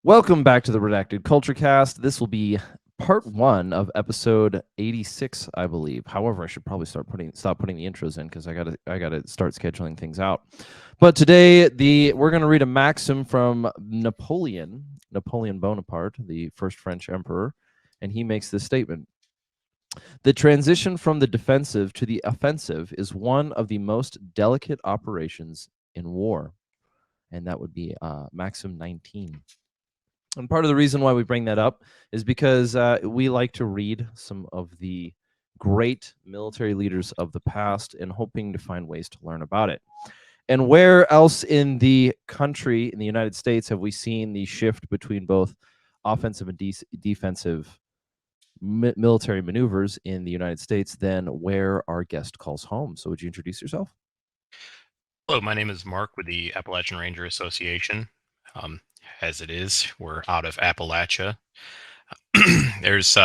Welcome back to the Redacted Culture Cast. This will be part one of episode 86, I believe. However, I should probably stop putting the intros in because I gotta start scheduling things out. But today we're gonna read a maxim from Napoleon Bonaparte, the first French emperor, and he makes this statement: "The transition from the defensive to the offensive is one of the most delicate operations in war." And that would be maxim 19. And part of the reason why we bring that up is because we like to read some of the great military leaders of the past and hoping to find ways to learn about it. And where else in the country, in the United States, have we seen the shift between both offensive and defensive military maneuvers in the United States than where our guest calls home? So would you introduce yourself? Hello, my name is Mark with the Appalachian Rangers Association. As it is, we're out of Appalachia. There's,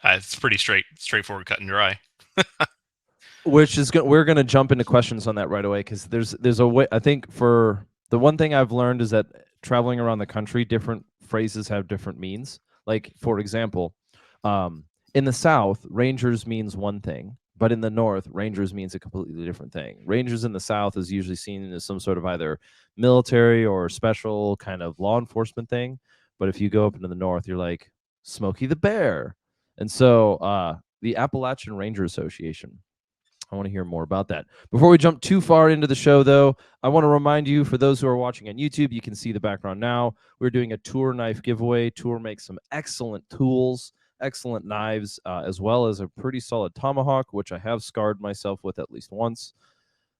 it's pretty straightforward, cut and dry. Which is good. We're going to jump into questions on that right away because there's a way. I think for the one thing I've learned is that traveling around the country, different phrases have different means. Like, for example, in the South, Rangers means one thing, but in the North, Rangers means a completely different thing. Rangers in the South is usually seen as some sort of either military or special kind of law enforcement thing. But if you go up into the North, you're like Smokey the Bear. And so the Appalachian Rangers Association, I want to hear more about that. Before we jump too far into the show, though, I want to remind you, for those who are watching on YouTube, you can see the background now. We're doing a Tour knife giveaway. Tour makes some excellent tools, excellent knives, as well as a pretty solid tomahawk, which I have scarred myself with at least once.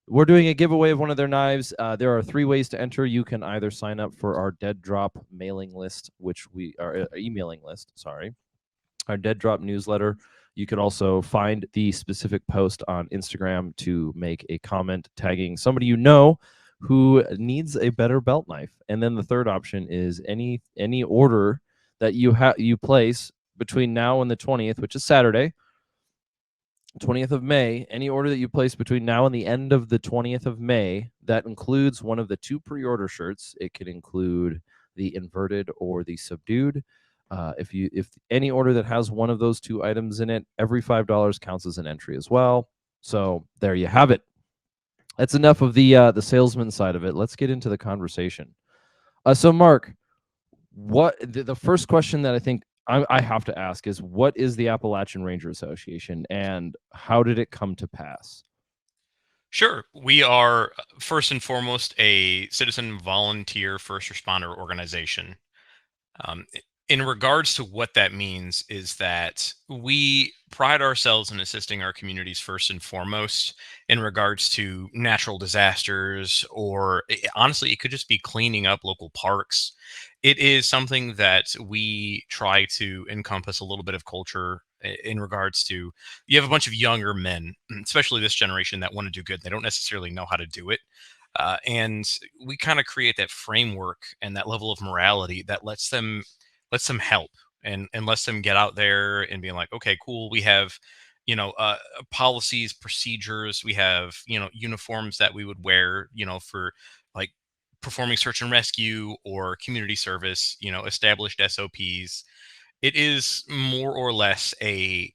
We're doing a giveaway of one of their knives. There are 3 ways to enter. You can either sign up for our Dead Drop mailing list, which we are emailing list, sorry, our Dead Drop newsletter. You could also find the specific post on Instagram to make a comment tagging somebody you know who needs a better belt knife. And then the third option is any order that you place between now and the 20th, which is Saturday, 20th of May, any order that you place between now and the end of the 20th of May that includes one of the 2 pre-order shirts. It could include the inverted or the subdued. If any order that has one of those 2 items in it, every $5 counts as an entry as well. So there you have it. That's enough of the salesman side of it. Let's get into the conversation. So Mark, what the first question that I think I have to ask is, what is the Appalachian Ranger Association and how did it come to pass? Sure. We are, first and foremost, a citizen volunteer first responder organization. In regards to what that means is that we pride ourselves in assisting our communities first and foremost in regards to natural disasters, or honestly, it could just be cleaning up local parks. It is something that we try to encompass a little bit of culture in regards to. You have a bunch of younger men, especially this generation, that want to do good. They don't necessarily know how to do it. And we kind of create that framework and that level of morality that lets them help and lets them get out there and be like, okay, cool. We have, policies, procedures. We have, uniforms that we would wear, for like performing search and rescue or community service, established SOPs. It is more or less a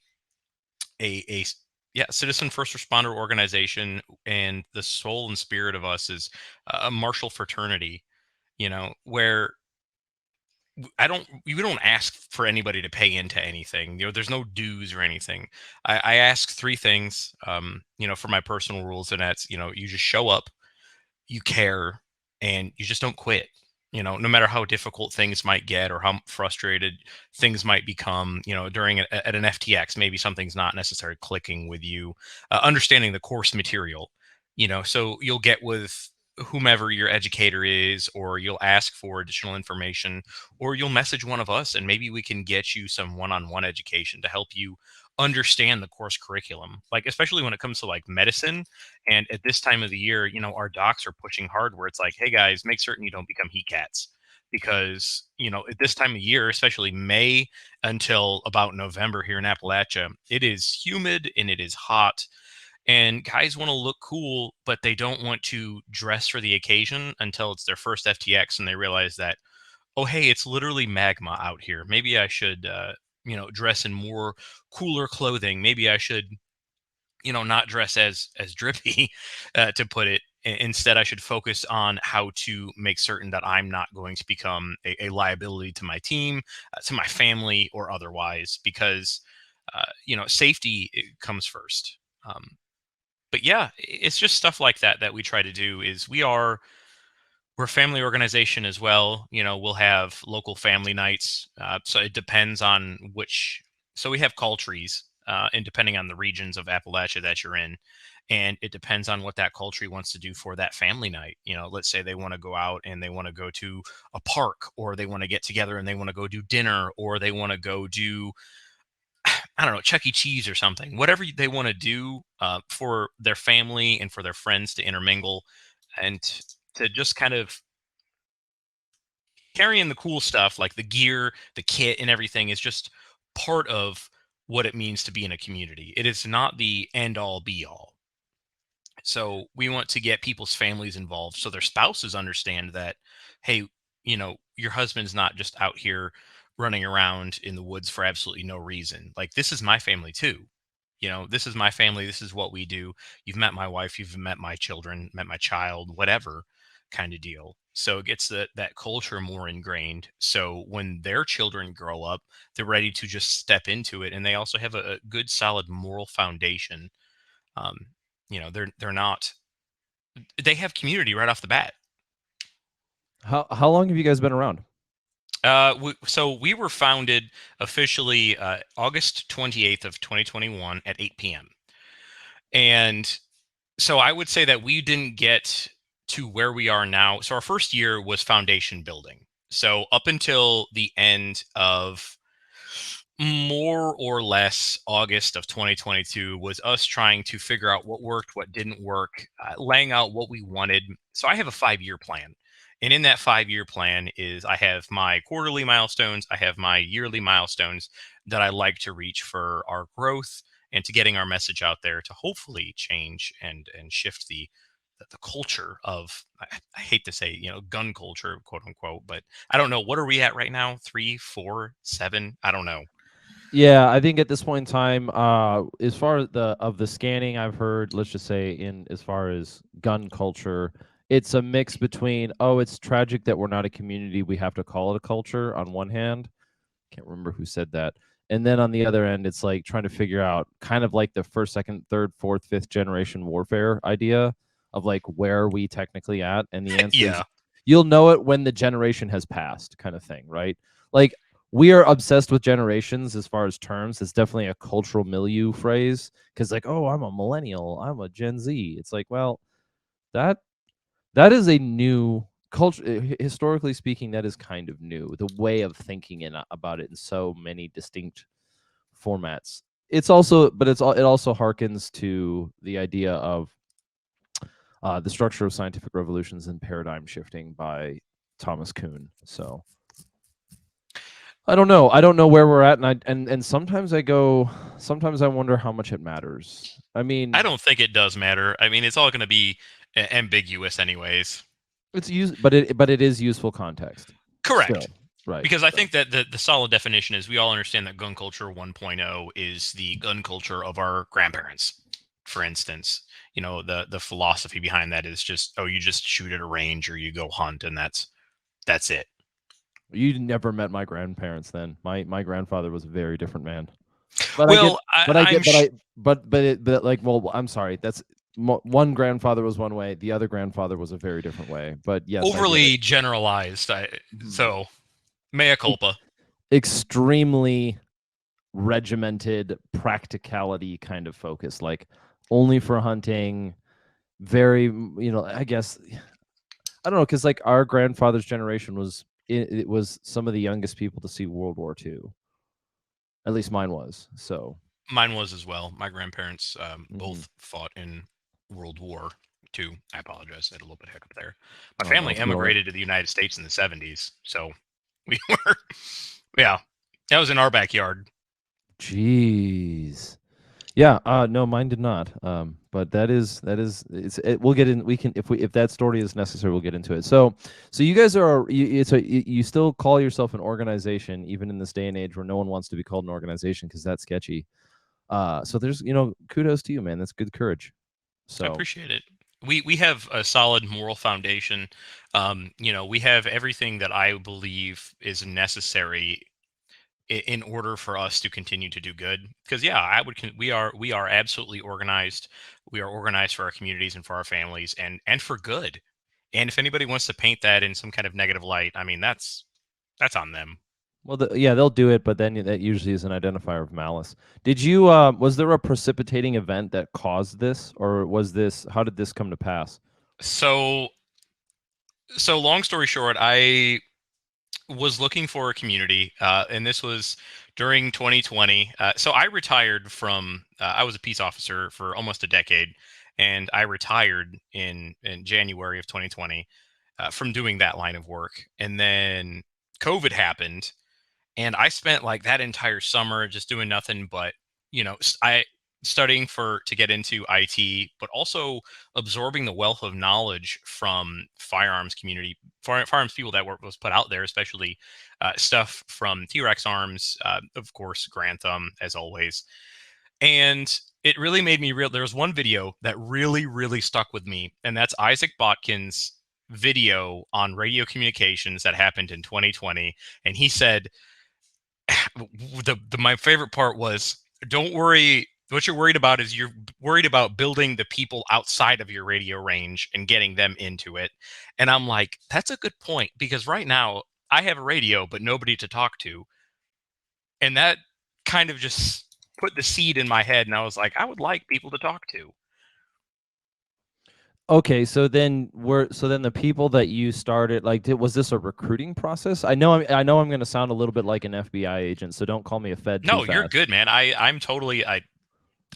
yeah, citizen first responder organization, and the soul and spirit of us is a martial fraternity, where we don't ask for anybody to pay into anything. There's no dues or anything. I ask 3 things, for my personal rules, and that's, you just show up, you care, and you just don't quit. No matter how difficult things might get or how frustrated things might become, during at an FTX, maybe something's not necessarily clicking with you. Understanding the course material, so you'll get with whomever your educator is, or you'll ask for additional information, or you'll message one of us, and maybe we can get you some one-on-one education to help you understand the course curriculum, like especially when it comes to like medicine. And at this time of the year, our docs are pushing hard where it's like, hey guys, make certain you don't become heat cats, because at this time of year, especially May until about November here in Appalachia, it is humid and it is hot, and guys want to look cool, but they don't want to dress for the occasion until it's their first FTX and they realize that, oh, hey, it's literally magma out here. Maybe I should, dress in more cooler clothing. Maybe I should, not dress as drippy, to put it. Instead, I should focus on how to make certain that I'm not going to become a liability to my team, to my family, or otherwise, because safety comes first. But yeah, it's just stuff like that that we try to do. We're a family organization as well. We'll have local family nights. So it depends on which. So we have call trees, and depending on the regions of Appalachia that you're in, and it depends on what that call tree wants to do for that family night. Let's say they want to go out and they want to go to a park, or they want to get together and they want to go do dinner, or they want to go do, I don't know, Chuck E. Cheese or something. Whatever they want to do, for their family and for their friends to intermingle, and to just kind of carrying the cool stuff like the gear, the kit, and everything is just part of what it means to be in a community. It is not the end all be all. So we want to get people's families involved so their spouses understand that, hey, your husband's not just out here running around in the woods for absolutely no reason. Like, this is my family too. This is my family. This is what we do. You've met my wife. You've met my children, met my child, whatever kind of deal. So it gets that culture more ingrained. So when their children grow up, they're ready to just step into it. And they also have a good, solid moral foundation. Um, they're not, they have community right off the bat. How long have you guys been around? So we were founded officially August 28th of 2021 at 8 p.m. And so I would say that we didn't get to where we are now. So our first year was foundation building. So up until the end of more or less August of 2022 was us trying to figure out what worked, what didn't work, laying out what we wanted. So I have a 5-year plan. And in that 5-year plan is I have my quarterly milestones, I have my yearly milestones that I like to reach for our growth and to getting our message out there to hopefully change and shift the culture of, I hate to say, gun culture, quote unquote, but I don't know. What are we at right now? 3, 4, 7? I don't know. Yeah, I think at this point in time, as far as the scanning I've heard, let's just say in as far as gun culture, it's a mix between, oh, it's tragic that we're not a community, we have to call it a culture on one hand. Can't remember who said that. And then on the other end, it's like trying to figure out kind of like the first, second, third, fourth, fifth generation warfare idea of like where are we technically at? And the answer is Yeah. you'll know it when the generation has passed, kind of thing, right? Like we are obsessed with generations as far as terms. It's definitely a cultural milieu phrase because, like, oh, I'm a millennial, I'm a Gen Z. It's like, well, that that is a new culture. Historically speaking, that is kind of new. The way of thinking about it in so many distinct formats. It's also, but it also harkens to the idea of the structure of scientific revolutions and paradigm shifting by Thomas Kuhn. So I don't know. I don't know where we're at, and sometimes I go. Sometimes I wonder how much it matters. I mean, I don't think it does matter. I mean, it's all going to be ambiguous anyways. it's used, but it is useful context. Correct. Still, right? Because I So. think that the solid definition is we all understand that gun culture 1.0 is the gun culture of our grandparents. For instance, the philosophy behind that is just, oh, you just shoot at a range or you go hunt and that's it. You never met my grandparents then. My grandfather was a very different man. But I get Well, but I I'm get but like, well, I'm sorry. That's one grandfather was one way, the other grandfather was a very different way. But yes, I get it. overly generalized. Mhm. So mea E- culpa. Extremely regimented practicality kind of focus, like only for hunting, very, I guess I don't know, because like our grandfather's generation was it was some of the youngest people to see World War II. At least mine was. So, Mine was as well. My grandparents mhm. both fought in World War II. I apologize. I had a little bit of hiccup there. My Oh no, family it's not all emigrated to the United States in the 70s. So we yeah, that was in our backyard. Jeez. Yeah, no, mine did not. But we'll get in. We can if that story is necessary, we'll get into it. So you guys are you still call yourself an organization even in this day and age where no one wants to be called an organization because that's sketchy. So there's kudos to you, man. That's good courage. I So appreciate it. We have a solid moral foundation. We have everything that I believe is necessary in order for us to continue to do good. Because yeah, we are absolutely organized. We are organized for our communities and for our families, and for good. And if anybody wants to paint that in some kind of negative light, I mean that's on them. well, yeah, they'll do it, but then that usually is an identifier of malice. Did you was there a precipitating event that caused this, or was this how did this come to pass? So so long story short, I was looking for a community, and this was during 2020. So I retired from. I was a peace officer for almost a decade, and I retired in January of 2020 from doing that line of work. And then COVID happened, and I spent like that entire summer just doing nothing but I studying for to get into IT, but also absorbing the wealth of knowledge from firearms community, firearms people that was put out there, especially stuff from T-Rex Arms, of course, Grantham as always, and it really made me real. There was one video that really stuck with me, and that's Isaac Botkin's video on radio communications that happened in 2020, and he said my favorite part was, don't worry, what you're worried about is you're worried about building the people outside of your radio range and getting them into it. And I'm like, that's a good point, because right now I have a radio but nobody to talk to, and that kind of just put the seed in my head, and I was like, I would like people to talk to. Okay, so then the people that you started was this a recruiting process? I know I'm going to sound a little bit like an FBI agent, so don't call me a Fed too No, you're fast. good, man. I'm totally I Go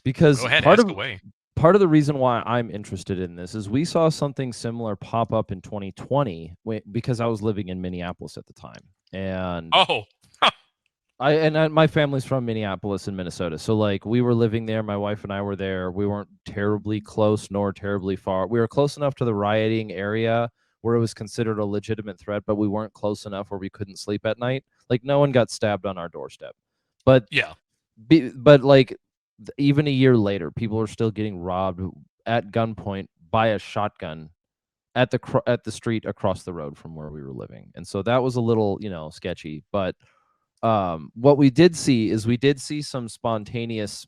Because ahead, ask away. part of the reason why I'm interested in this is we saw something similar pop up in 2020 because I was living in Minneapolis at the time. And Oh, my family's from Minneapolis and Minnesota. So like we were living there, my wife and I were there. We weren't terribly close nor terribly far. We were close enough to the rioting area where it was considered a legitimate threat, but we weren't close enough where we couldn't sleep at night. Like no one got stabbed on our doorstep. But yeah. like even a year later, people are still getting robbed at gunpoint by a shotgun at the street across the road from where we were living. And so that was a little, sketchy, but what we did see is we did see some spontaneous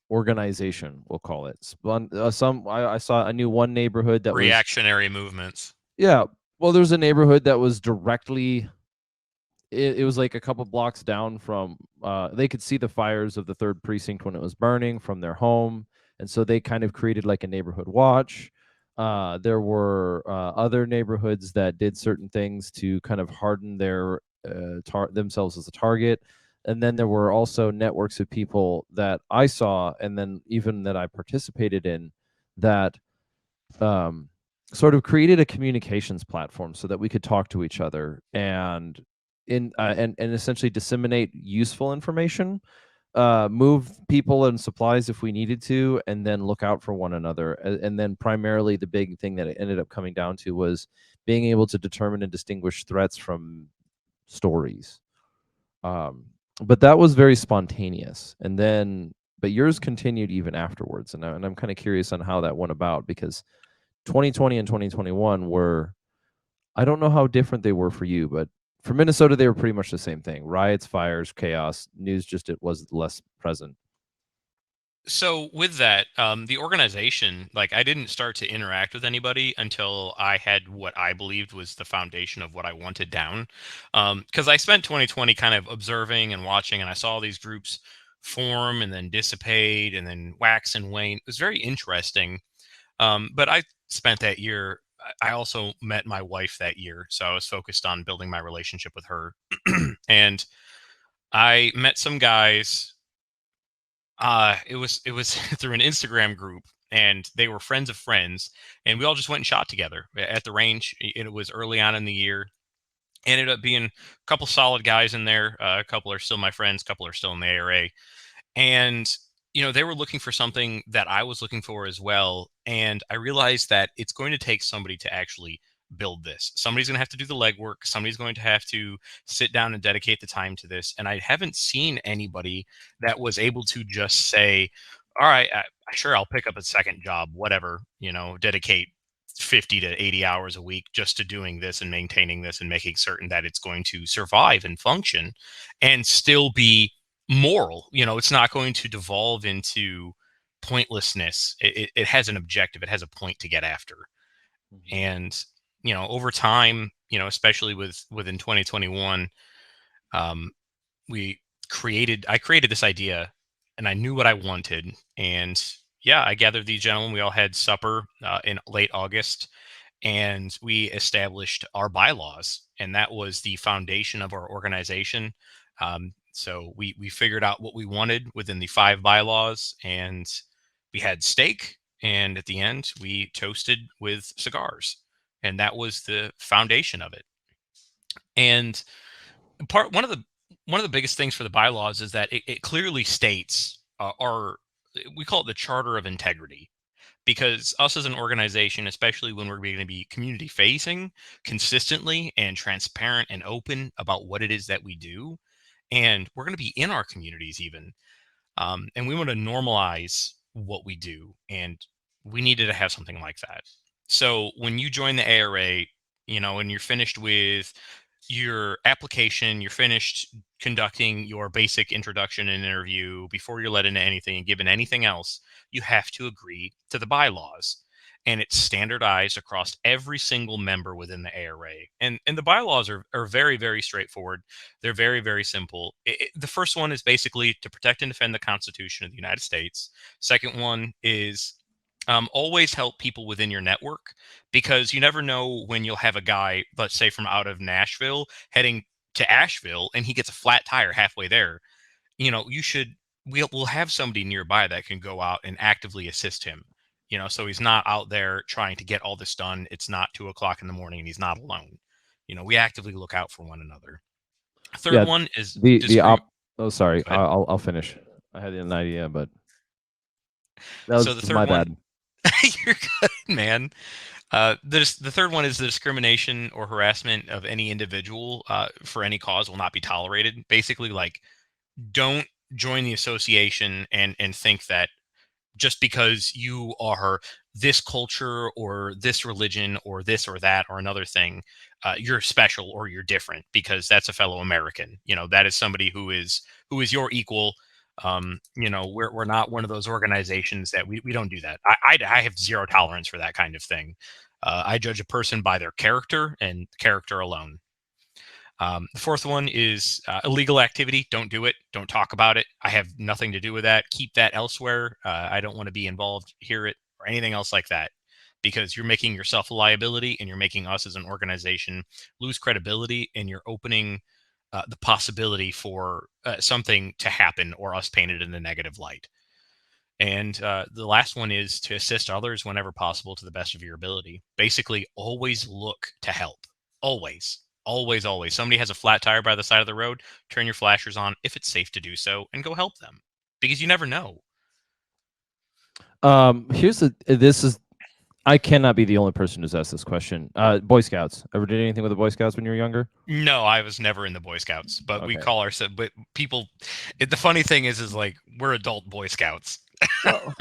organization, we'll call it. I knew one neighborhood that was, Reactionary movements. yeah, well, there's a neighborhood that was directly, it was like a couple blocks down from, they could see the fires of the third precinct when it was burning from their home. And so they kind of created like a neighborhood watch. There were other neighborhoods that did certain things to kind of harden themselves as a target. And then there were also networks of people that I saw, and then even that I participated in, that sort of created a communications platform so that we could talk to each other and and essentially disseminate useful information, move people and supplies if we needed to, and then look out for one another. And then primarily the big thing that it ended up coming down to was being able to determine and distinguish threats from stories. But that was very spontaneous. But yours continued even afterwards. And I'm kind of curious on how that went about, because 2020 and 2021 were, I don't know how different they were for you, but for Minnesota, they were pretty much the same thing: riots, fires, chaos. News just it was less present. So with that, the organization, like I didn't start to interact with anybody until I had what I believed was the foundation of what I wanted down. Because I spent 2020 kind of observing and watching, and I saw these groups form and then dissipate and then wax and wane. It was very interesting. But I spent that year. I also met my wife that year, so I was focused on building my relationship with her. And I met some guys. It was through an Instagram group, and they were friends of friends, and we all just went and shot together at the range. It was early on in the year. Ended up being a couple solid guys in there. A couple are still my friends. A couple are still in the ARA, and they were looking for something that I was looking for as well. And I realized that it's going to take somebody to actually build this. Somebody's going to have to do the legwork. Somebody's going to have to sit down and dedicate the time to this. And I haven't seen anybody that was able to just say, all right, sure, I'll pick up a second job, whatever, dedicate 50 to 80 hours a week just to doing this and maintaining this and making certain that it's going to survive and function and still be moral. It's not going to devolve into pointlessness. It has an objective. It has a point to get after. Mhm. And over time, especially within 2021, um, I created this idea, and I knew what I wanted. And yeah, I gathered these gentlemen. We all had supper in late August, and we established our bylaws, and that was the foundation of our organization. So we figured out what we wanted within the 5 bylaws, and we had steak, and at the end we toasted with cigars, and that was the foundation of it. And one of the biggest things for the bylaws is that it clearly states our we call it the charter of integrity, because us as an organization, especially when we're going to be community facing consistently and transparent and open about what it is that we do, and we're going to be in our communities even, and we want to normalize what we do, and we needed to have something like that. So when you join the ARA, and you're finished with your application, you're finished conducting your basic introduction and interview before you're let into anything and given anything else, you have to agree to the bylaws. And it's standardized across every single member within the ARA. And the bylaws are very, very straightforward. They're very, very simple. The first one is basically to protect and defend the Constitution of the United States. Second one is always help people within your network, because you never know when you'll have a guy, let's say from out of Nashville, heading to Asheville, and he gets a flat tire halfway there. You should, we'll have somebody nearby that can go out and actively assist him. So he's not out there trying to get all this done. It's not 2 o'clock in the morning and he's not alone. We actively look out for one another. Third Yeah, one is the discreet. op. Oh, sorry. Go ahead. I'll finish. I had an idea, but that So the was my third one, bad. you're good, man. The third one is the discrimination or harassment of any individual for any cause will not be tolerated. Basically, like, don't join the association and think that just because you are this culture or this religion or this or that or another thing, you're special or you're different, because that's a fellow American. That is somebody who is your equal. We're not one of those organizations that we don't do that. I have zero tolerance for that kind of thing. I judge a person by their character and character alone. The fourth one is illegal activity. Don't do it. Don't talk about it. I have nothing to do with that. Keep that elsewhere. I don't want to be involved, hear it, or anything else like that, because you're making yourself a liability and you're making us as an organization lose credibility, and you're opening the possibility for something to happen or us painted in a negative light. And the last one is to assist others whenever possible to the best of your ability. Basically, always look to help. Always, always, always. Somebody has a flat tire by the side of the road, turn your flashers on if it's safe to do so and go help them, because you never know. Here's the. This is. I cannot be the only person who's asked this question. Boy Scouts. Ever did anything with the Boy Scouts when you were younger? No, I was never in the Boy Scouts, but we Okay. call ourselves, but people, the funny thing is like, we're adult Boy Scouts. Well,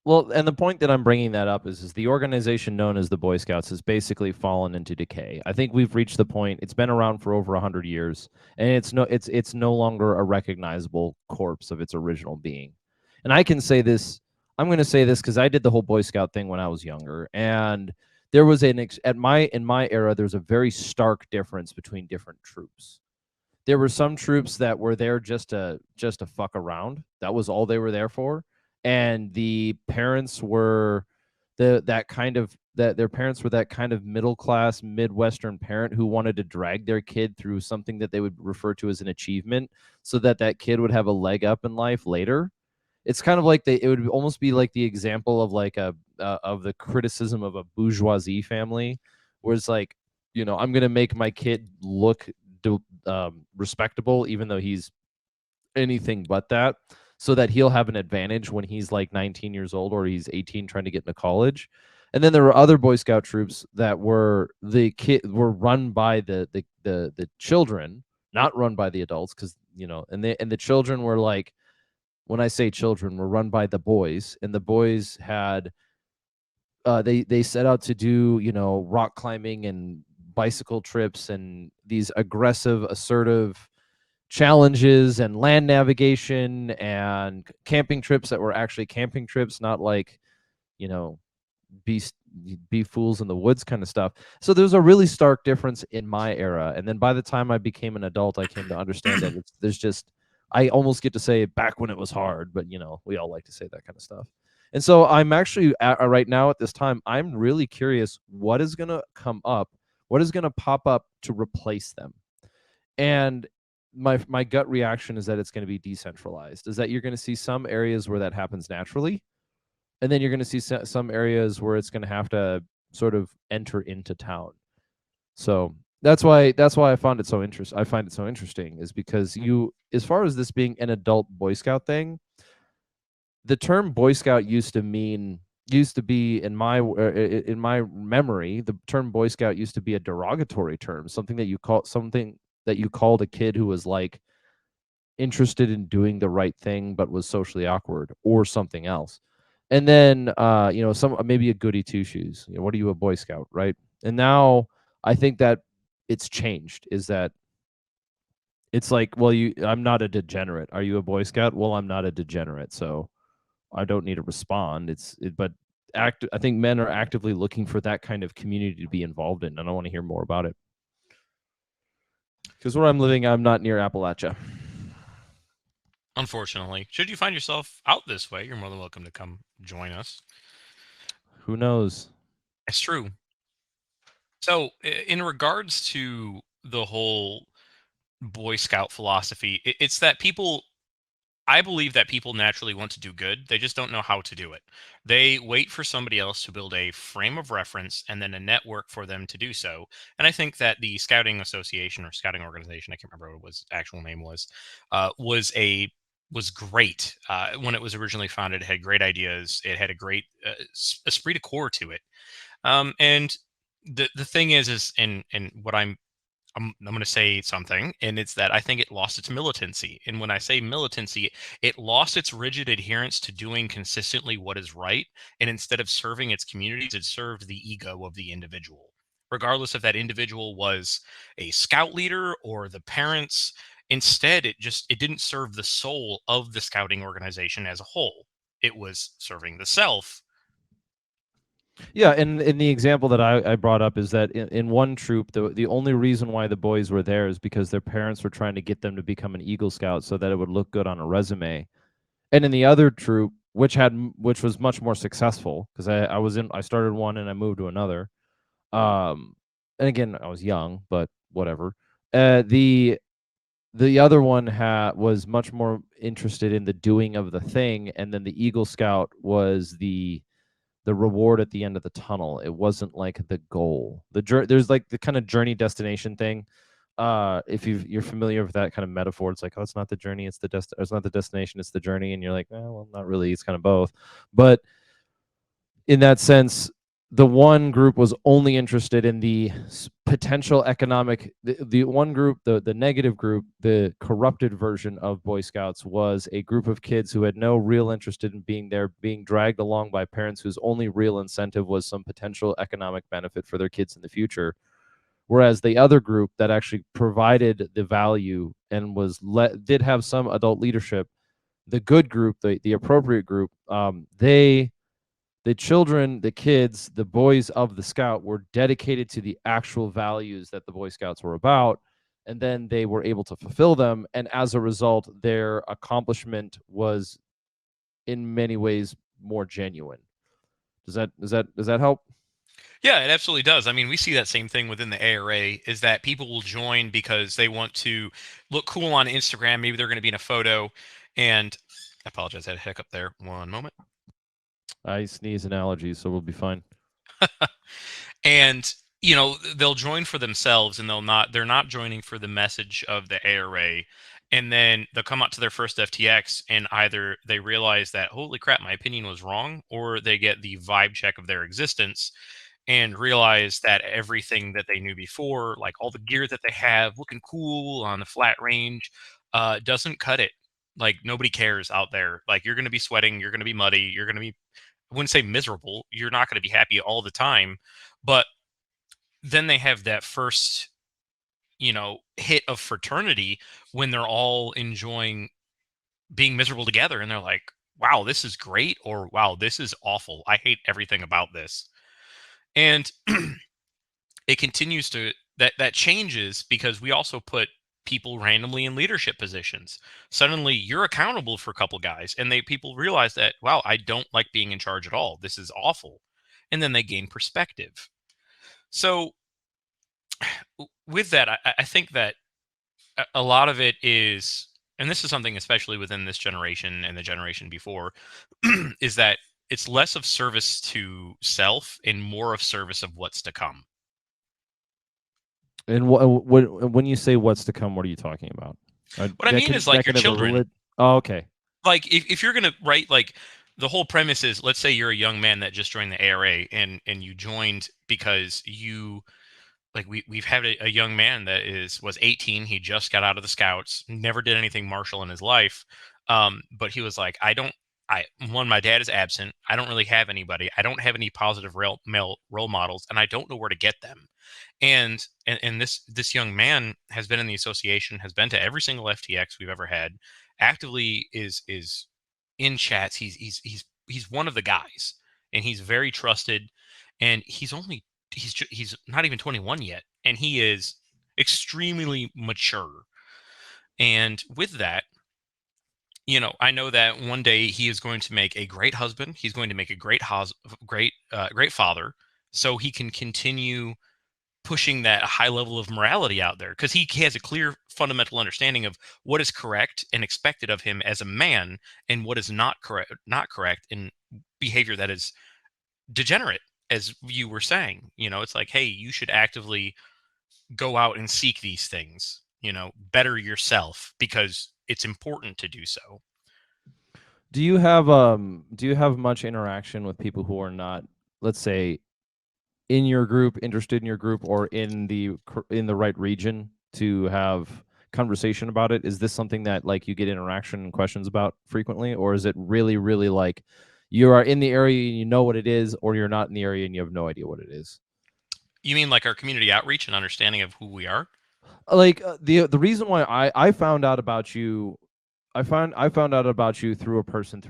well, and the point that I'm bringing that up is the organization known as the Boy Scouts has basically fallen into decay. I think we've reached the point. It's been around for over 100 years, and it's no longer a recognizable corpse of its original being. And I can say this. I'm going to say this because I did the whole Boy Scout thing when I was younger, and there was in my era there's a very stark difference between different troops. There were some troops that were there just to fuck around. That was all they were there for, and the parents were that kind of that their parents were that kind of middle class midwestern parent who wanted to drag their kid through something that they would refer to as an achievement, so that that kid would have a leg up in life later. It's kind of like it would almost be like the example of like a of the criticism of a bourgeoisie family, where it's like, I'm gonna make my kid look respectable, even though he's anything but that. so that he'll have an advantage when he's like 19 years old or he's 18 trying to get into college. And then there were other Boy Scout troops that were run by the children, not run by the adults, because and the children were like, when I say children, were run by the boys, and the boys had they set out to do rock climbing and bicycle trips and these aggressive, assertive challenges and land navigation and camping trips that were actually camping trips, not like you know be be fools in the woods kind of stuff. So there's a really stark difference in my era, and then by the time I became an adult, I came to understand that there's just, I almost get to say back when it was hard, but we all like to say that kind of stuff. And so I'm actually right now at this time, I'm really curious what is going to come up, what is going to pop up to replace them. And my gut reaction is that it's going to be decentralized, is that you're going to see some areas where that happens naturally, and then you're going to see some areas where it's going to have to sort of enter into town. So that's why I find it so interesting, is because as far as this being an adult Boy Scout thing, the term Boy Scout used to be in my memory, the term Boy Scout used to be a derogatory term, something that you called a kid who was like interested in doing the right thing but was socially awkward or something else. And then some maybe a goody two shoes. What are you, a Boy Scout, right? And now I think that it's changed. Is that it's like, well, I'm not a degenerate. Are you a Boy Scout? Well, I'm not a degenerate, so I don't need to respond. But I think men are actively looking for that kind of community to be involved in, and I want to hear more about it. Because where I'm living, I'm not near Appalachia. Unfortunately, should you find yourself out this way, you're more than welcome to come join us. Who knows? It's true. So, in regards to the whole Boy Scout philosophy, it's that I believe that people naturally want to do good. They just don't know how to do it. They wait for somebody else to build a frame of reference and then a network for them to do so. And I think that the Scouting Association or Scouting Organization, I can't remember what its actual name was great when it was originally founded. It had great ideas. It had a great esprit de corps to it. And the thing is and what I'm going to say something, and it's that I think it lost its militancy. And when I say militancy, it lost its rigid adherence to doing consistently what is right. And instead of serving its communities, it served the ego of the individual. Regardless if that individual was a scout leader or the parents, instead, it didn't serve the soul of the scouting organization as a whole. It was serving the self. Yeah, and in the example that I brought up is that in one troop, the only reason why the boys were there is because their parents were trying to get them to become an Eagle Scout so that it would look good on a resume. And in the other troop, which was much more successful, because I started one and I moved to another. And again, I was young, but whatever. The other one was much more interested in the doing of the thing, and then the Eagle Scout was the reward at the end of the tunnel. It wasn't like the goal. There's like the kind of journey destination thing. If you're familiar with that kind of metaphor, it's like, oh, it's not the journey, it's not the destination, it's the journey, and you're like, well, not really. It's kind of both. But in that sense, the one group was only interested in the potential economic. The one group, the negative group, the corrupted version of Boy Scouts, was a group of kids who had no real interest in being there, being dragged along by parents whose only real incentive was some potential economic benefit for their kids in the future. Whereas the other group that actually provided the value and did have some adult leadership, the good group, the appropriate group, the children, the kids, the boys of the Scout were dedicated to the actual values that the Boy Scouts were about, and then they were able to fulfill them. And as a result, their accomplishment was in many ways more genuine. Does that help? Yeah, it absolutely does. I mean, we see that same thing within the ARA, is that people will join because they want to look cool on Instagram. Maybe they're going to be in a photo. And I apologize, I had a hiccup there. One moment. I sneeze and allergies, so we'll be fine. And they'll join for themselves, and they're not joining for the message of the ARA. and then they'll come out to their first FTX, and either they realize that, holy crap, my opinion was wrong, or they get the vibe check of their existence and realize that everything that they knew before, like all the gear that they have looking cool on the flat range, doesn't cut it. Like, nobody cares out there. Like, you're going to be sweating, you're going to be muddy, you're going to be, I wouldn't say miserable, you're not going to be happy all the time. But then they have that first, hit of fraternity when they're all enjoying being miserable together, and they're like, wow, this is great, or wow, this is awful, I hate everything about this. And it continues to, that changes, because we also put people randomly in leadership positions. Suddenly you're accountable for a couple guys, and people realize that, wow, I don't like being in charge at all, this is awful. And then they gain perspective. So with that, I think that a lot of it is, and this is something especially within this generation and the generation before, is that it's less of service to self and more of service of what's to come. And when you say what's to come, what are you talking about? What I mean is, like, your children. Oh, okay. Like, if you're going to write, like, the whole premise is, let's say you're a young man that just joined the ARA, and you joined because you, like, we've had a young man that was 18. He just got out of the Scouts, never did anything martial in his life. But he was like, my dad is absent. I don't really have anybody. I don't have any positive male role models, and I don't know where to get them. And this young man has been in the association, has been to every single FTX we've ever had, actively is in chats. He's one of the guys, and he's very trusted, and he's not even 21 yet, and he is extremely mature. And with that, I know that one day he is going to make a great husband. He's going to make a great great father, so he can continue pushing that high level of morality out there, because he has a clear fundamental understanding of what is correct and expected of him as a man, and what is not correct in behavior that is degenerate, as you were saying. It's like, hey, you should actively go out and seek these things, better yourself, because it's important to do so. Do you have much interaction with people who are not, let's say, in your group, interested in your group, or in the right region to have conversation about it? Is this something that, like, you get interaction and questions about frequently, or is it really, really like you are in the area and you know what it is, or you're not in the area and you have no idea what it is? You mean like our community outreach and understanding of who we are? Like, the reason why I found out about you, I found out about you through a person,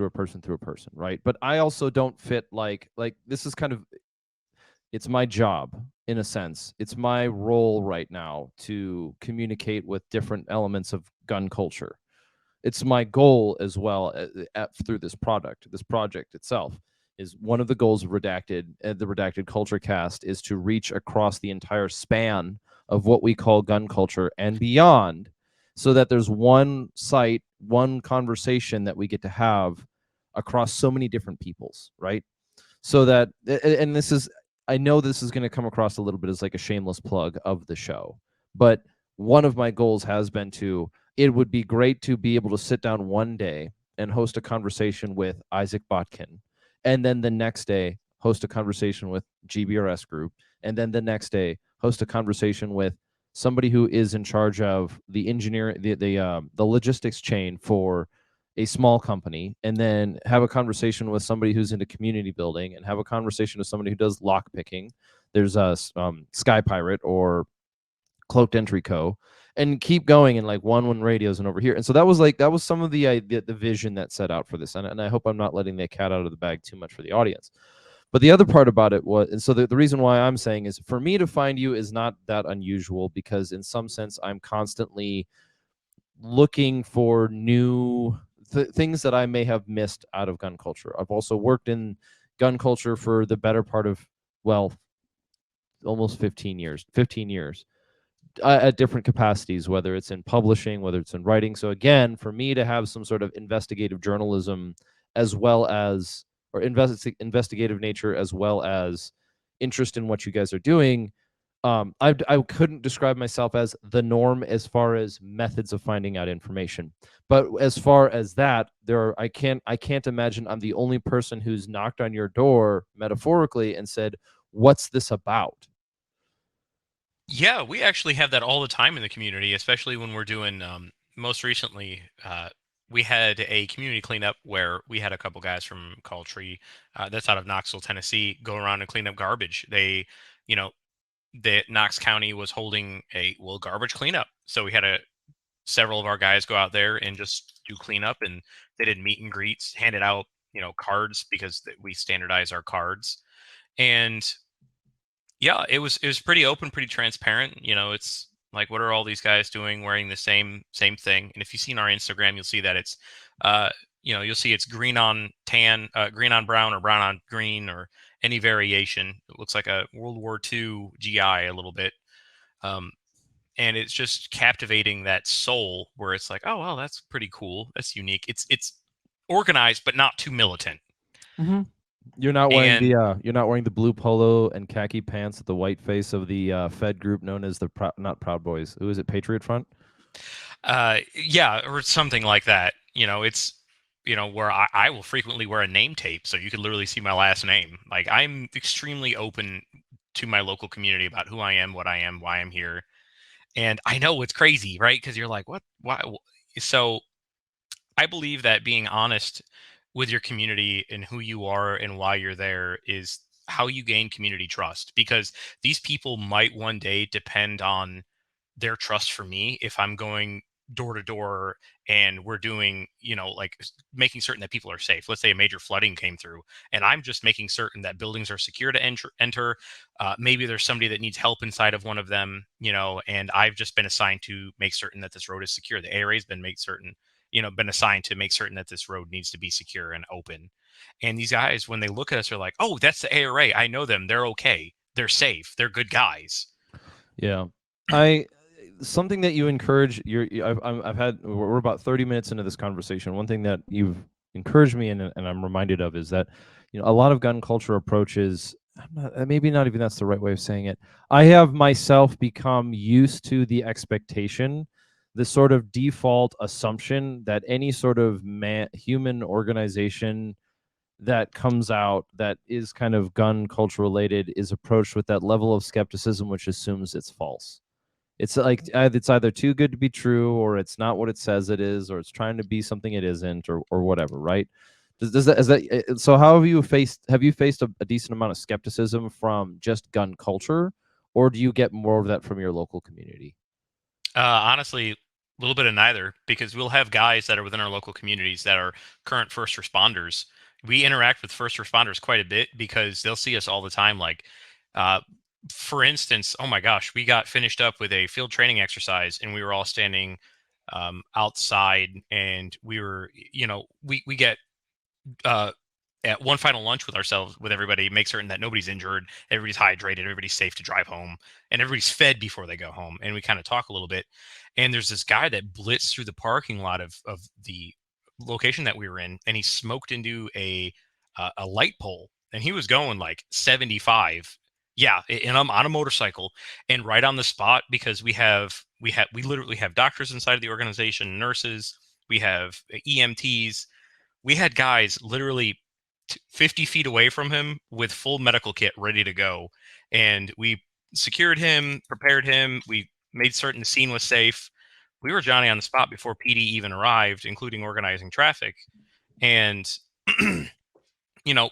right? But I also don't fit, like this is kind of, it's my job, in a sense. It's my role right now to communicate with different elements of gun culture. It's my goal as well, through this project itself. Is one of the goals of Redacted, the Redacted Culture Cast, is to reach across the entire span of what we call gun culture and beyond, so that there's one site, one conversation that we get to have across so many different peoples, right? So that, and this is, I know this is going to come across a little bit as like a shameless plug of the show, but one of my goals has been it would be great to be able to sit down one day and host a conversation with Isaac Botkin, and then the next day host a conversation with GBRS Group, and then the next day host a conversation with somebody who is in charge of the the logistics chain for a small company, and then have a conversation with somebody who's into community building, and have a conversation with somebody who does lock picking. There's a Sky Pirate or Cloaked Entry Co. And keep going, and like one radios and over here. And so that was some of the vision that set out for this. And I hope I'm not letting the cat out of the bag too much for the audience. But the other part about it was, and so the reason why I'm saying is, for me to find you is not that unusual, because in some sense I'm constantly looking for new things that I may have missed out of gun culture. I've also worked in gun culture for the better part of, well, almost 15 years at different capacities, whether it's in publishing, whether it's in writing. So again, for me to have some sort of investigative journalism, as well as, or investigative nature, as well as interest in what you guys are doing, I couldn't describe myself as the norm as far as methods of finding out information. But as far as that, I can't imagine I'm the only person who's knocked on your door metaphorically and said, "What's this about?" Yeah, we actually have that all the time in the community, especially when we're doing. Most recently, we had a community cleanup where we had a couple guys from Call Tree, that's out of Knoxville, Tennessee, go around and clean up garbage. They, you know, that Knox County was holding a garbage cleanup, so we had several of our guys go out there and just do cleanup, and they did meet and greets, handed out cards because we standardize our cards, and yeah, it was pretty open, pretty transparent. It's like, what are all these guys doing wearing the same thing? And if you've seen our Instagram, you'll see that it's you'll see it's green on tan, green on brown, or brown on green, or any variation. It looks like a World War II GI a little bit. Um, and it's just captivating that soul where it's like, oh well, that's pretty cool, that's unique. It's organized but not too militant. Mm-hmm. And You're not wearing the blue polo and khaki pants with the white face of the Fed group known as the not Proud Boys. Who is it? Patriot Front. yeah, or something like that. It's where I will frequently wear a name tape so you could literally see my last name. Like, I'm extremely open to my local community about who I am, what I am, why I'm here. And I know it's crazy, right? Because you're like, what? Why? So I believe that being honest with your community and who you are and why you're there is how you gain community trust, because these people might one day depend on their trust for me if I'm going door to door and we're doing, like, making certain that people are safe. Let's say a major flooding came through and I'm just making certain that buildings are secure to enter. Maybe there's somebody that needs help inside of one of them, and I've just been assigned to make certain that this road is secure. The ARA has been been assigned to make certain that this road needs to be secure and open. And these guys, when they look at us, are like, oh, that's the ARA. I know them. They're okay. They're safe. They're good guys. Yeah, I something that you encourage. I've had. We're about 30 minutes into this conversation. One thing that you've encouraged me in, and I'm reminded of, is that a lot of gun culture approaches. Maybe not even that's the right way of saying it. I have myself become used to the expectation, the sort of default assumption that any sort of human organization that comes out that is kind of gun culture related is approached with that level of skepticism, which assumes it's false. It's like it's either too good to be true, or it's not what it says it is, or it's trying to be something it isn't, or whatever, right? Does that is that so? How have you faced a decent amount of skepticism from just gun culture, or do you get more of that from your local community? Honestly, a little bit of neither, because we'll have guys that are within our local communities that are current first responders. We interact with first responders quite a bit because they'll see us all the time. Like, uh, for instance, oh my gosh, we got finished up with a field training exercise and we were all standing outside, and we were, we get uh, at one final lunch with ourselves, with everybody, make certain that nobody's injured, everybody's hydrated, everybody's safe to drive home, and everybody's fed before they go home. And we kind of talk a little bit. And there's this guy that blitzed through the parking lot of the location that we were in, and he smoked into a light pole, and he was going like 75. Yeah, and I'm on a motorcycle, and right on the spot, because we literally have doctors inside of the organization, nurses, we have EMTs. We had guys literally 50 feet away from him with full medical kit ready to go. And we secured him, prepared him. We made certain the scene was safe. We were Johnny on the spot before PD even arrived, including organizing traffic. And,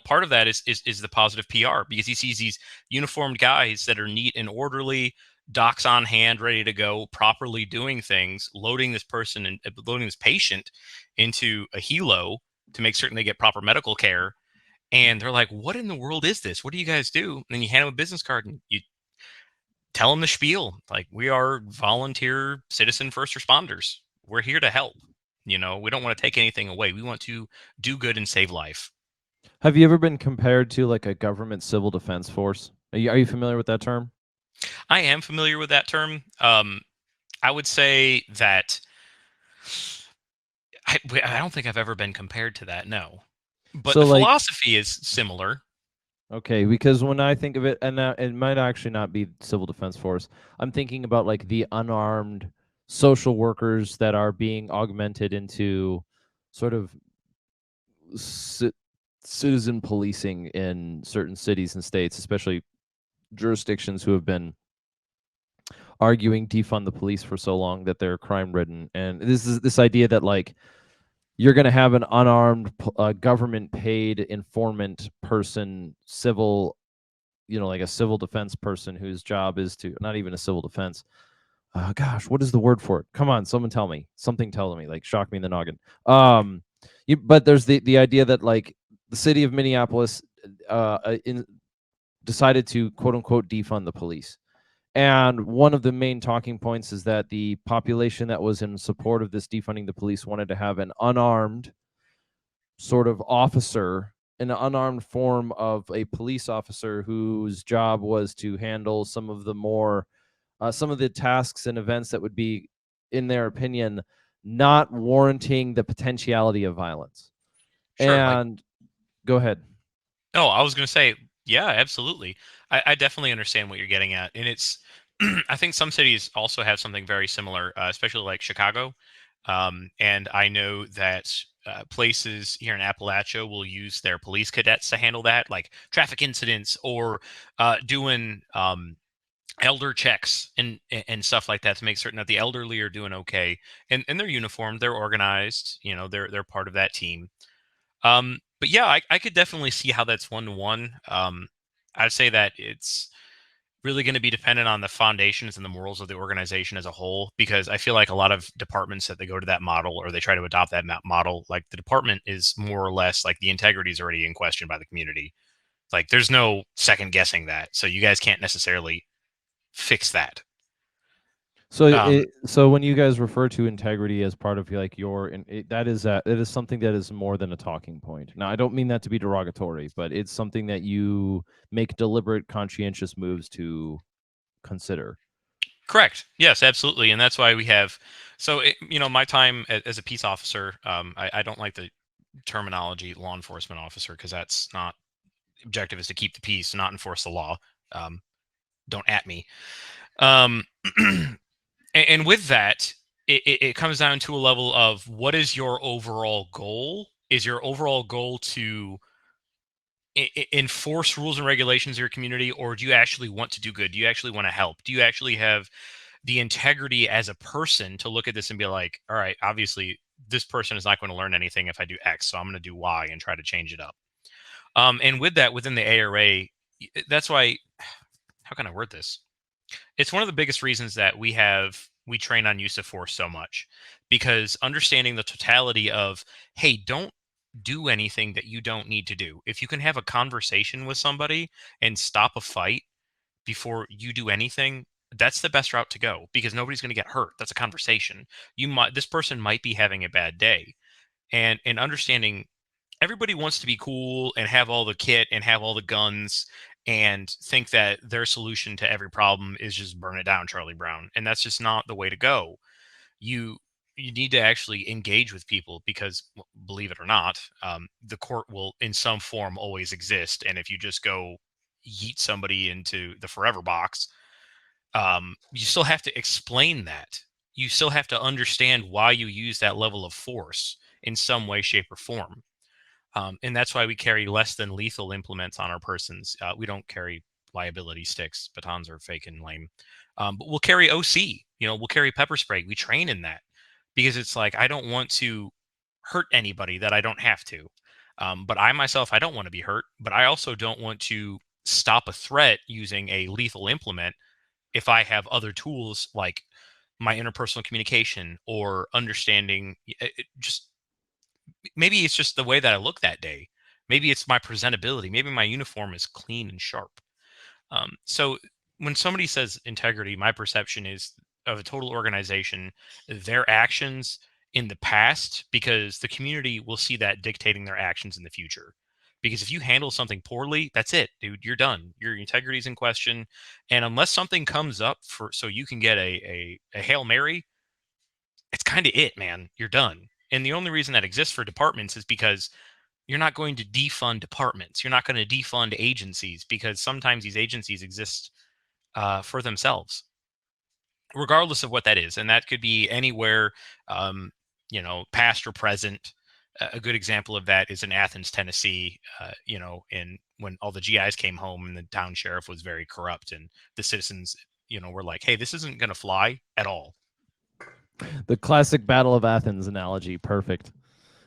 part of that is the positive PR, because he sees these uniformed guys that are neat and orderly, docs on hand, ready to go, properly doing things, loading this person and loading this patient into a helo to make certain they get proper medical care. And they're like, what in the world is this? What do you guys do? And then you hand them a business card and you tell them the spiel. Like, we are volunteer citizen first responders. We're here to help. We don't want to take anything away. We want to do good and save life. Have you ever been compared to like a government civil defense force? Are you familiar with that term? I am familiar with that term. I would say that I don't think I've ever been compared to that. No, but So the like philosophy is similar. Okay, because when I think of it, and it might actually not be civil defense force, I'm thinking about like the unarmed social workers that are being augmented into sort of ci- citizen policing in certain cities and states, especially jurisdictions who have been arguing defund the police for so long that they're crime ridden. And this is this idea that like you're going to have an unarmed government paid informant person, civil, like a civil defense person whose job is to, not even a civil defense. Gosh, what is the word for it? Come on, someone tell me. Something tell me, like shock me in the noggin. But there's the idea that like the city of Minneapolis decided to quote unquote defund the police. And one of the main talking points is that the population that was in support of this defunding the police wanted to have an unarmed sort of officer, an unarmed form of a police officer whose job was to handle some of the tasks and events that would be, in their opinion, not warranting the potentiality of violence. Sure. Like, And go ahead. oh, I was going to say, yeah, absolutely. I definitely understand what you're getting at. And it's, I think some cities also have something very similar, especially like Chicago. And I know that places here in Appalachia will use their police cadets to handle that, like traffic incidents or doing elder checks and stuff like that to make certain that the elderly are doing okay. And they're uniformed, they're organized, they're part of that team. But yeah, I could definitely see how that's one to one. I'd say that it's really going to be dependent on the foundations and the morals of the organization as a whole, because I feel like a lot of departments that they go to that model or they try to adopt that model, like the department is more or less like the integrity is already in question by the community. Like there's no second guessing that. So you guys can't necessarily fix that. Um, So when you guys refer to integrity as part of like that is something that is more than a talking point. Now, I don't mean that to be derogatory, but it's something that you make deliberate, conscientious moves to consider. Correct. Yes, absolutely. And that's why we have, so, my time as a peace officer, I don't like the terminology law enforcement officer because that's not objective is to keep the peace, not enforce the law. Um, don't at me. Um, and with that, it comes down to a level of what is your overall goal? Is your overall goal to enforce rules and regulations of your community, or do you actually want to do good? Do you actually want to help? Do you actually have the integrity as a person to look at this and be like, all right, obviously this person is not going to learn anything if I do X, so I'm going to do Y and try to change it up. And with that, within the ARA, that's why, how can I word this? It's one of the biggest reasons that we train on use of force so much, because understanding the totality of, hey, don't do anything that you don't need to do. If you can have a conversation with somebody and stop a fight before you do anything, that's the best route to go, because nobody's going to get hurt. That's a conversation. This person might be having a bad day, and understanding everybody wants to be cool and have all the kit and have all the guns and think that their solution to every problem is just burn it down, Charlie Brown. And that's just not the way to go. You you need to actually engage with people because, believe it or not, the court will in some form always exist. And if you just go yeet somebody into the forever box, you still have to explain that. You still have to understand why you use that level of force in some way, shape, or form. And that's why we carry less than lethal implements on our persons. We don't carry liability sticks. Batons are fake and lame. But we'll carry OC. We'll carry pepper spray. We train in that because it's like I don't want to hurt anybody that I don't have to. But I myself, I don't want to be hurt. But I also don't want to stop a threat using a lethal implement if I have other tools like my interpersonal communication or understanding. Just maybe it's just the way that I look that day. Maybe it's my presentability. Maybe my uniform is clean and sharp. So when somebody says integrity, my perception is of a total organization, their actions in the past, because the community will see that dictating their actions in the future. Because if you handle something poorly, that's it, dude. You're done. Your integrity is in question, and unless something comes up so you can get a Hail Mary, it's kind of it, man. You're done. And the only reason that exists for departments is because You're not going to defund departments. You're not going to defund agencies, because sometimes these agencies exist for themselves, regardless of what that is. And that could be anywhere, um, past or present. A good example of that is in Athens, Tennessee, in when all the GIs came home and the town sheriff was very corrupt, and the citizens, were like, hey, this isn't going to fly at all. The classic Battle of Athens analogy, perfect.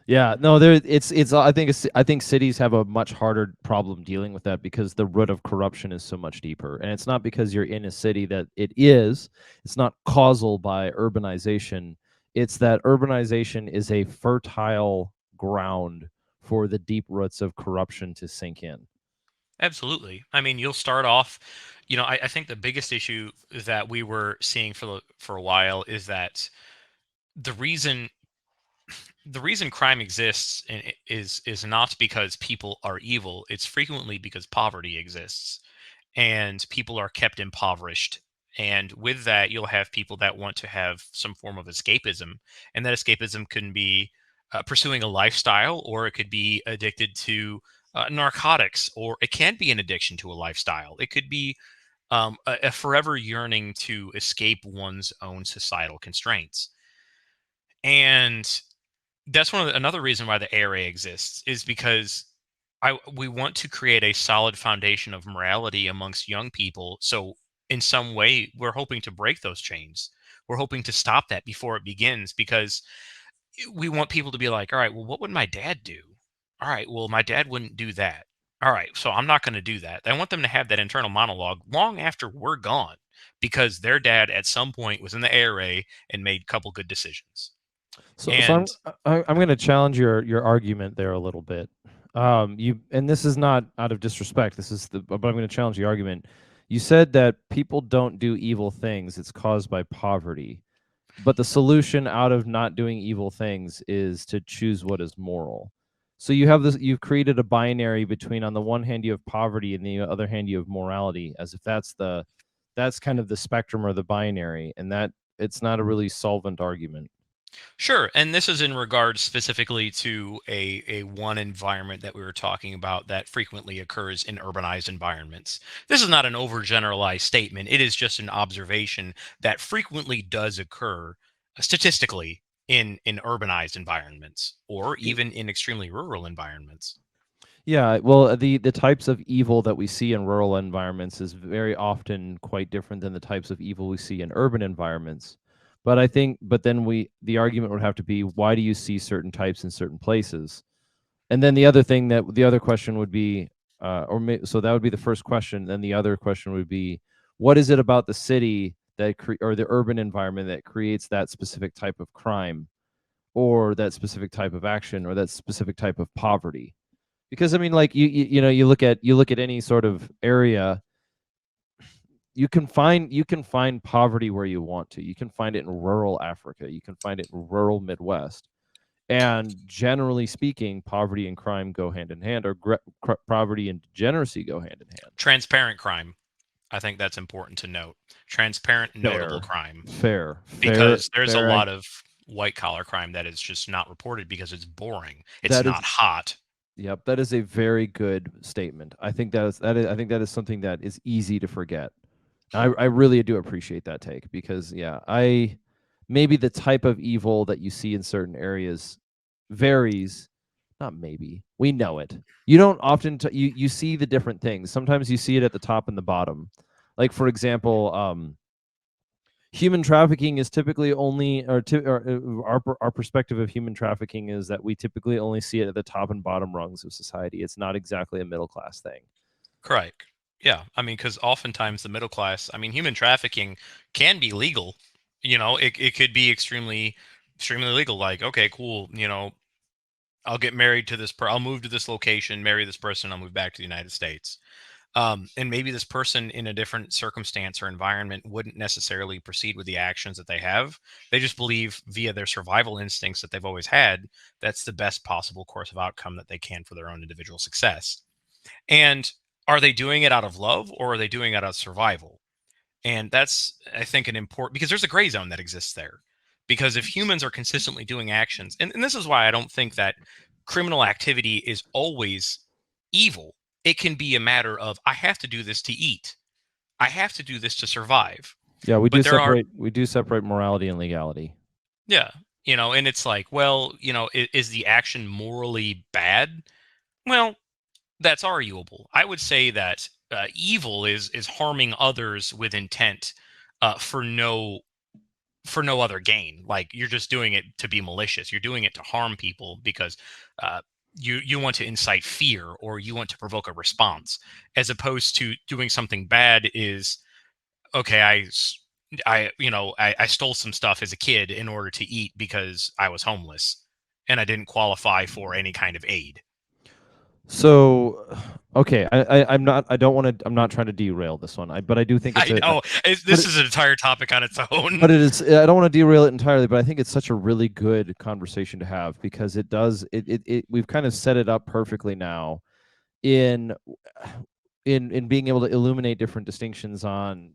Yeah, no, there it's I think cities have a much harder problem dealing with that because the root of corruption is so much deeper. And it's not because you're in a city that it's not causal by urbanization. It's that urbanization is a fertile ground for the deep roots of corruption to sink in. Absolutely. I mean, you'll start off, I think the biggest issue that we were seeing for a while is that the reason the reason crime exists is not because people are evil. It's frequently because poverty exists, and people are kept impoverished. And with that, you'll have people that want to have some form of escapism, and that escapism can be pursuing a lifestyle, or it could be addicted to narcotics, or it can be an addiction to a lifestyle. It could be a forever yearning to escape one's own societal constraints. And that's another reason why the ARA exists, is because we want to create a solid foundation of morality amongst young people. So in some way, we're hoping to break those chains. We're hoping to stop that before it begins, because we want people to be like, all right, well, what would my dad do? All right, well, my dad wouldn't do that. All right, so I'm not going to do that. I want them to have that internal monologue long after we're gone, because their dad at some point was in the ARA and made a couple good decisions. So And I'm going to challenge your argument there a little bit. You and this is not out of disrespect. But I'm going to challenge the argument. You said that people don't do evil things; it's caused by poverty. But the solution out of not doing evil things is to choose what is moral. So you've created a binary between, on the one hand you have poverty and the other hand you have morality, as if that's kind of the spectrum or the binary, and that it's not a really solvent argument. sure, and this is in regards specifically to a one environment that we were talking about that frequently occurs in urbanized environments. This is not an overgeneralized statement. It is just an observation that frequently does occur statistically in urbanized environments, or even in extremely rural environments. Yeah, well, the types of evil that we see in rural environments is very often quite different than the types of evil we see in urban environments. But then the argument would have to be, why do you see certain types in certain places? And then the other question would be, so that would be the first question. Then the other question would be, what is it about the city or the urban environment that creates that specific type of crime, or that specific type of action, or that specific type of poverty? Because I mean, like you look at any sort of area, you can find poverty where you want to. You can find it in rural Africa, you can find it in rural Midwest, and generally speaking, poverty and crime go hand in hand, or poverty and degeneracy go hand in hand. Transparent crime. I think that's important to note. Transparent, notable Fair, crime, fair, because there's a fair. lot of white collar crime that is just not reported because it's boring. It's That not is hot. Yep, that is a very good statement. I think that is something that is easy to forget. I really do appreciate that take, because yeah, I maybe the type of evil that you see in certain areas varies. Not maybe, we know it. You don't often you see the different things. Sometimes you see it at the top and the bottom. Like for example, human trafficking is typically only, our perspective of human trafficking is that we typically only see it at the top and bottom rungs of society. It's not exactly a middle class thing. Correct. Yeah. I mean, because oftentimes the middle class, I mean, human trafficking can be legal. It could be extremely legal. Like, okay, cool. I'll get married to I'll move to this location, marry this person, I'll move back to the United States. And maybe this person in a different circumstance or environment wouldn't necessarily proceed with the actions that they have. They just believe via their survival instincts that they've always had, that's the best possible course of outcome that they can for their own individual success. And are they doing it out of love, or are they doing it out of survival? And that's, I think, an important, because there's a gray zone that exists there. Because if humans are consistently doing actions, and this is why I don't think that criminal activity is always evil. It can be a matter of, I have to do this to eat. I have to do this to survive. Yeah, we But do there are, separate morality and legality. yeah, and it's like, well, is the action morally bad? Well, that's arguable. I would say that evil is harming others with intent for no other gain. Like, you're just doing it to be malicious. You're doing it to harm people because uh, you want to incite fear, or you want to provoke a response, as opposed to doing something bad is, okay, I stole some stuff as a kid in order to eat because I was homeless and I didn't qualify for any kind of aid. So, okay, I'm not. I don't want to. I'm not trying to derail this one. But I do think it's I a. know But this is an entire topic on its own. but it is. I don't want to derail it entirely. But I think it's such a really good conversation to have because it does. We've kind of set it up perfectly now, in in being able to illuminate different distinctions on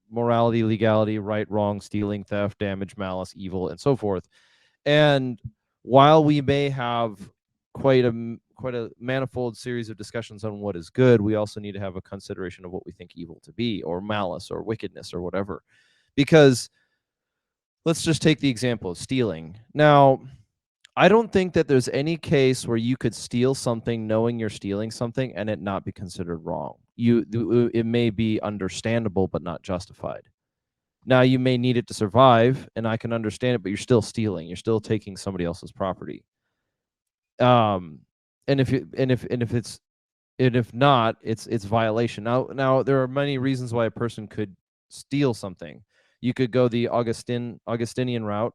morality, legality, right, wrong, stealing, theft, damage, malice, evil, and so forth. And while we may have quite a manifold series of discussions on what is good, we also need to have a consideration of what we think evil to be, or malice, or wickedness, or whatever. Because let's just take the example of stealing. Now, I don't think that there's any case where you could steal something knowing you're stealing something and it not be considered wrong. It may be understandable but not justified. Now, you may need it to survive, and I can understand it, but you're still stealing. You're still taking somebody else's property. Um, and if not, it's violation. Now there are many reasons why a person could steal something. You could go the Augustinian route,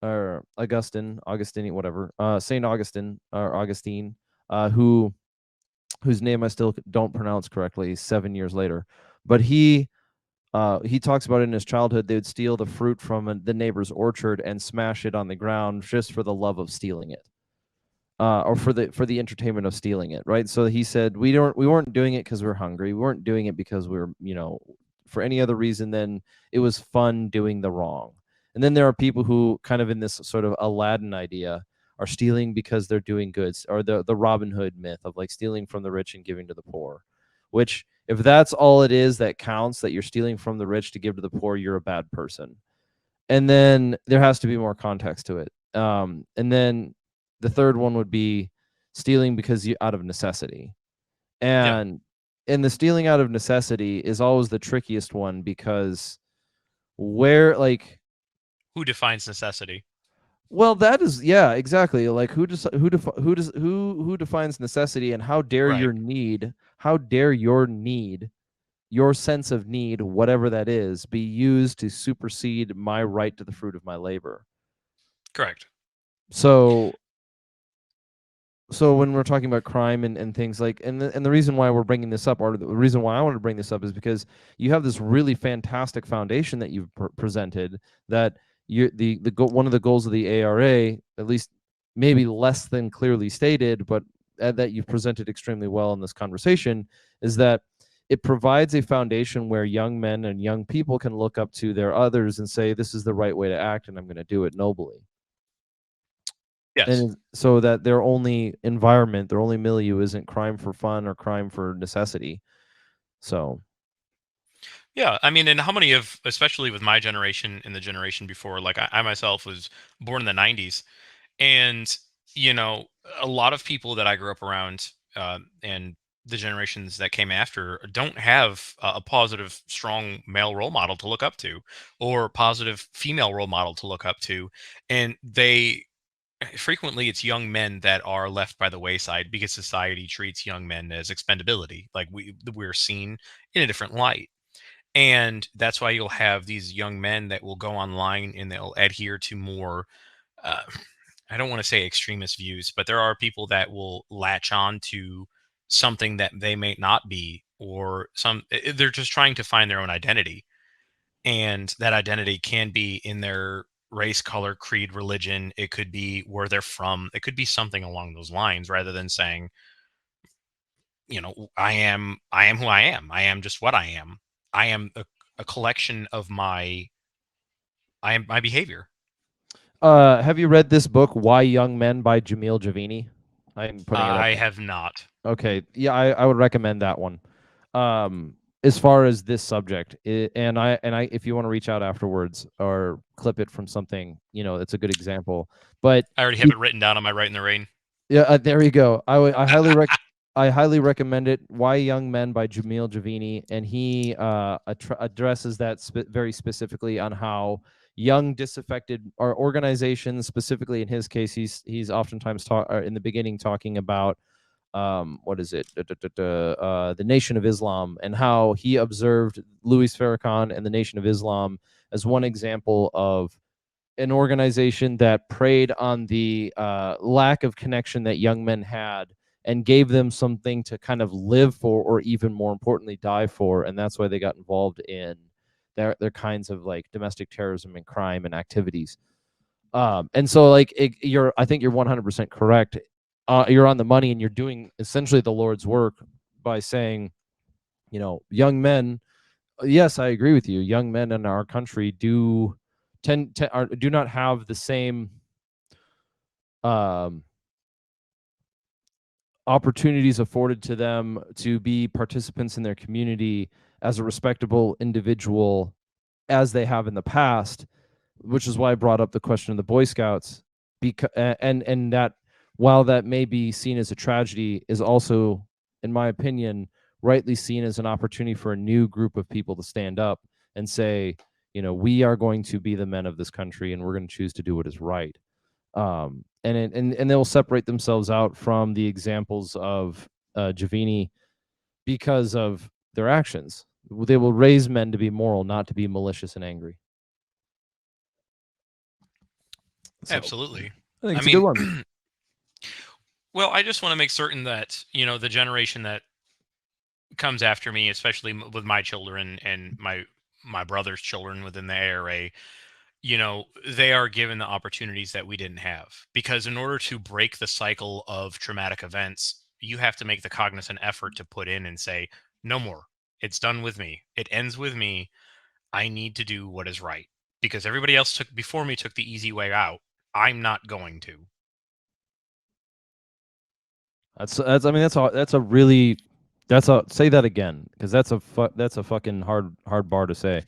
or Augustinian, whatever, Saint Augustine or Augustine, whose name I still don't pronounce correctly 7 years later, but he talks about it in his childhood. They would steal the fruit from the neighbor's orchard and smash it on the ground just for the love of stealing it, or for the entertainment of stealing it. Right. So he said we weren't doing it because we we're hungry. We weren't doing it because we were for any other reason than it was fun doing the wrong. And then there are people who kind of in this sort of Aladdin idea are stealing because they're doing goods, or the Robin Hood myth of like stealing from the rich and giving to the poor, which if that's all it is that counts, that you're stealing from the rich to give to the poor, you're a bad person. And then there has to be more context to it. And then the third one would be stealing because you out of necessity. Yeah. And the stealing out of necessity is always the trickiest one because where like Who defines necessity? well that is yeah exactly like who defines necessity, and Right. how dare your need, your sense of need, whatever that is, be used to supersede my right to the fruit of my labor. Correct. So when we're talking about crime and things like, and the reason why we're bringing this up, or the reason why I wanted to bring this up, is because you have this really fantastic foundation that you've presented, that one of the goals of the ARA, at least maybe less than clearly stated, but that you've presented extremely well in this conversation, is that it provides a foundation where young men and young people can look up to their others and say, this is the right way to act, and I'm going to do it nobly. Yes. And so that their only environment, their only milieu isn't crime for fun or crime for necessity. So Yeah, I mean, and how many of, especially with my generation and the generation before, like I myself was born in the 90s, and a lot of people that I grew up around, and the generations that came after, don't have a positive, strong male role model to look up to, or positive female role model to look up to, and they frequently, it's young men that are left by the wayside because society treats young men as expendability, like we're seen in a different light. And that's why you'll have these young men that will go online and they'll adhere to more, uh, I don't want to say extremist views, but there are people that will latch on to something that they may not be, or they're just trying to find their own identity. And that identity can be in their race, color, creed, religion. It could be where they're from. It could be something along those lines, rather than saying, I am who I am. I am just what I am. I am a collection of I am my behavior. have you read this book, Why Young Men by Jamil Javini? I'm putting it up. I have not. Okay, yeah, I would recommend that one. As far as this subject, if you want to reach out afterwards or clip it from something, it's a good example. But I already have it written down on my Right in the Rain. yeah, there you go. I highly recommend it. Why Young Men by Jamil Javini, and he addresses that very specifically on how young disaffected or organizations, specifically in his case, he's oftentimes in the beginning talking about what is it, the Nation of Islam, and how he observed Louis Farrakhan and the Nation of Islam as one example of an organization that preyed on the lack of connection that young men had and gave them something to kind of live for, or even more importantly, die for. And that's why they got involved in their kinds of like domestic terrorism and crime and activities. And so like I think you're 100% correct. You're on the money, and you're doing essentially the Lord's work by saying, young men. Yes, I agree with you. Young men in our country do do not have the same um, opportunities afforded to them to be participants in their community as a respectable individual as they have in the past, which is why I brought up the question of the Boy Scouts, because and that while that may be seen as a tragedy, is also, in my opinion, rightly seen as an opportunity for a new group of people to stand up and say, we are going to be the men of this country, and we're going to choose to do what is right. And they'll separate themselves out from the examples of Javini because of their actions. They will raise men to be moral, not to be malicious and angry. So Absolutely. I think I it's a good mean, one. well, I just want to make certain that, the generation that comes after me, especially with my children and my brother's children within the ARA, they are given the opportunities that we didn't have. Because in order to break the cycle of traumatic events, you have to make the cognizant effort to put in and say, no more. It's done with me. It ends with me. I need to do what is right. Because everybody else before me took the easy way out. I'm not going to. I mean that's a really that's a say that again, because that's a fucking hard bar to say.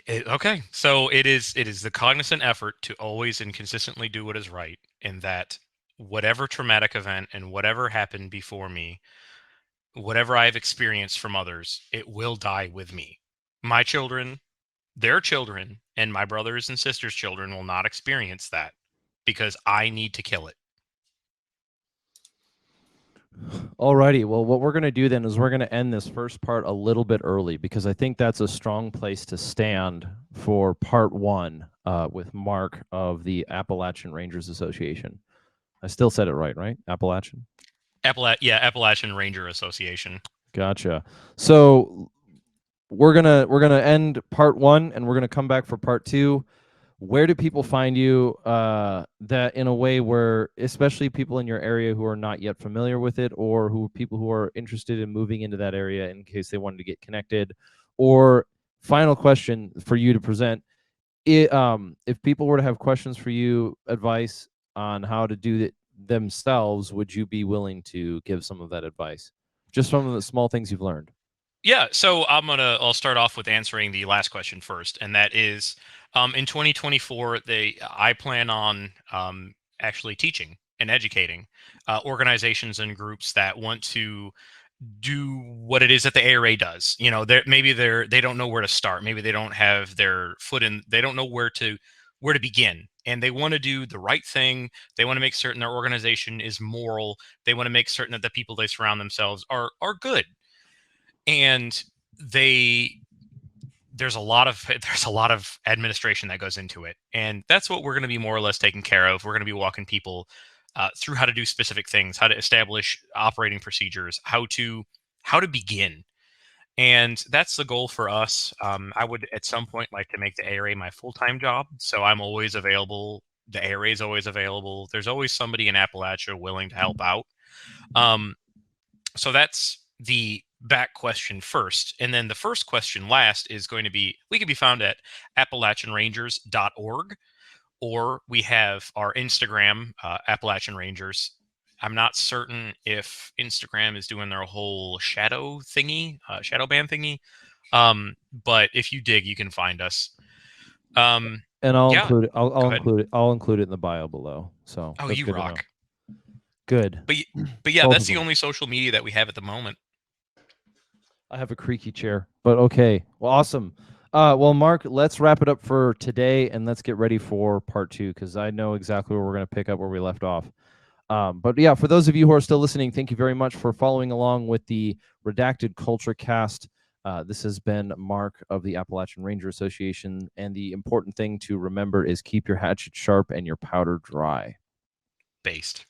Okay, so it is the cognizant effort to always and consistently do what is right, and that whatever traumatic event and whatever happened before me, whatever I've experienced from others, it will die with me. My children, their children, and my brothers and sisters' children will not experience that because I need to kill it. Alrighty, well, what we're gonna do then is we're gonna end this first part a little bit early, because I think that's a strong place to stand for part one with Mark of the Appalachian Rangers Association. I still said it right? Appalachian. Appalachian Ranger Association. Gotcha. So we're gonna end part one, and we're gonna come back for part two. Where do people find you that in a way where, especially people in your area who are not yet familiar with it, or people who are interested in moving into that area in case they wanted to get connected? Or final question for you to present, if people were to have questions for you, advice on how to do it themselves, would you be willing to give some of that advice, just from the small things you've learned? Yeah, so I'll start off with answering the last question first, and that is, in 2024, I plan on actually teaching and educating organizations and groups that want to do what it is that the ARA does. Maybe they don't know where to start. Maybe they don't have their foot in. They don't know where to begin, and they want to do the right thing. They want to make certain their organization is moral. They want to make certain that the people they surround themselves are good, and they there's a lot of administration that goes into it, and that's what we're going to be more or less taking care of. We're going to be walking people through how to do specific things, how to establish operating procedures, how to begin, and that's the goal for us. I would at some point like to make the ARA my full-time job, so I'm always available. The ARA is always available. There's always somebody in Appalachia willing to help out. So that's the back question first. And then the first question last is going to be, we can be found at AppalachianRangers.org, or we have our Instagram, Appalachian Rangers. I'm not certain if Instagram is doing their whole shadow thingy, shadow ban thingy. But if you dig, you can find us. And I'll Yeah, include it. go ahead. I'll include it in the bio below. So Oh, that's you good to know. rock. Good. But yeah, Both that's of the them. only social media that we have at the moment. I have a creaky chair, but okay. Well, awesome. Well, Mark, let's wrap it up for today, and let's get ready for part 2 because I know exactly where we're going to pick up where we left off. But yeah, for those of you who are still listening, thank you very much for following along with the Redacted Culture Cast. This has been Mark of the Appalachian Rangers Association, and the important thing to remember is keep your hatchet sharp and your powder dry. Based.